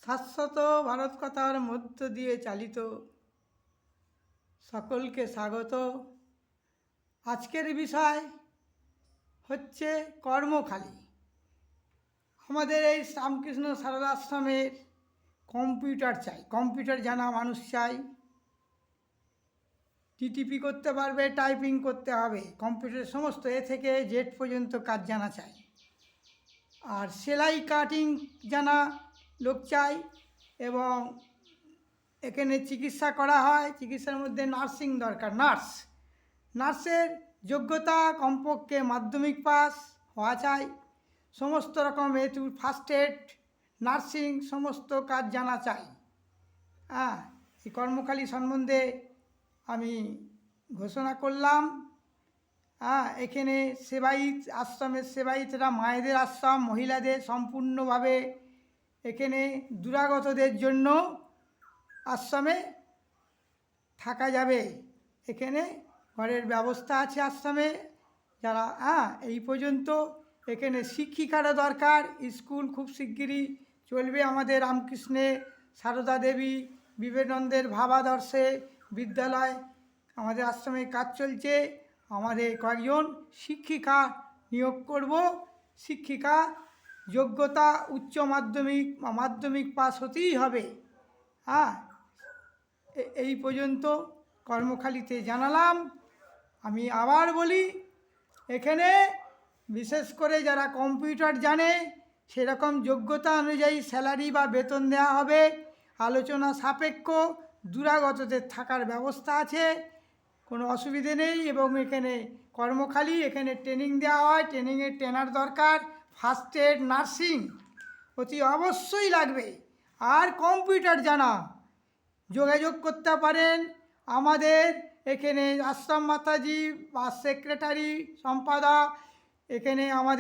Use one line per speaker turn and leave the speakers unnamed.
শাশ্বত ভারত কথার মধ্য দিয়ে চালিত সকলকে স্বাগত। আজকের বিষয় হচ্ছে কর্মখালি। আমাদের এই রামকৃষ্ণ সারদাশ্রমের কম্পিউটার চাই, কম্পিউটার জানা মানুষ চাই। টিটিপি করতে পারবে, টাইপিং করতে হবে, কম্পিউটারের সমস্ত এ থেকে জেড পর্যন্ত কাজ জানা চাই। আর সেলাই কাটিং জানা লোক চাই। এবং এখানে চিকিৎসা করা হয়, চিকিৎসার মধ্যে নার্সিং দরকার, নার্সের যোগ্যতা কমপক্ষে মাধ্যমিক পাস হওয়া চাই। সমস্ত রকম ফার্স্ট এড, নার্সিং সমস্ত কাজ জানা চাই। এই কর্মখালি সম্বন্ধে আমি ঘোষণা করলাম। এখানে সেবায়িত, আশ্রমের সেবায়িতরা মায়েদের আশ্রম, মহিলাদের সম্পূর্ণভাবে এখানে দুরাগতদের জন্য আশ্রমে থাকা যাবে। এখানে ঘরের ব্যবস্থা আছে আশ্রমে। যারা এই পর্যন্ত এখানে শিক্ষিকারও দরকার। স্কুল খুব শিগগিরই চলবে আমাদের রামকৃষ্ণে সারদা দেবী বিবেকানন্দের ভাবাদর্শে বিদ্যালয় আমাদের আশ্রমে কাজ চলছে। আমাদের কয়েকজন শিক্ষিকা নিয়োগ করব। শিক্ষিকা যোগ্যতা উচ্চ মাধ্যমিক বা মাধ্যমিক পাস হতেই হবে। এই পর্যন্ত কর্মখালিতে জানালাম। আমি আবার বলি, এখানে বিশেষ করে যারা কম্পিউটার জানে সেরকম যোগ্যতা অনুযায়ী স্যালারি বা বেতন দেওয়া হবে। আলোচনা সাপেক্ষ, দুরাগতদের থাকার ব্যবস্থা আছে, কোনো অসুবিধে নেই। এবং এখানে কর্মখালি, এখানে ট্রেনিং দেওয়া হয়, ট্রেনিংয়ের ট্রেনার দরকার। ফার্স্ট এড, নার্সিং অতি অবশ্যই লাগবে। আর কম্পিউটার জানা, যোগাযোগ করতে পারেন আমাদের এখানে আশ্রম মাতাজি বা সেক্রেটারি সম্পাদক, এখানে আমাদের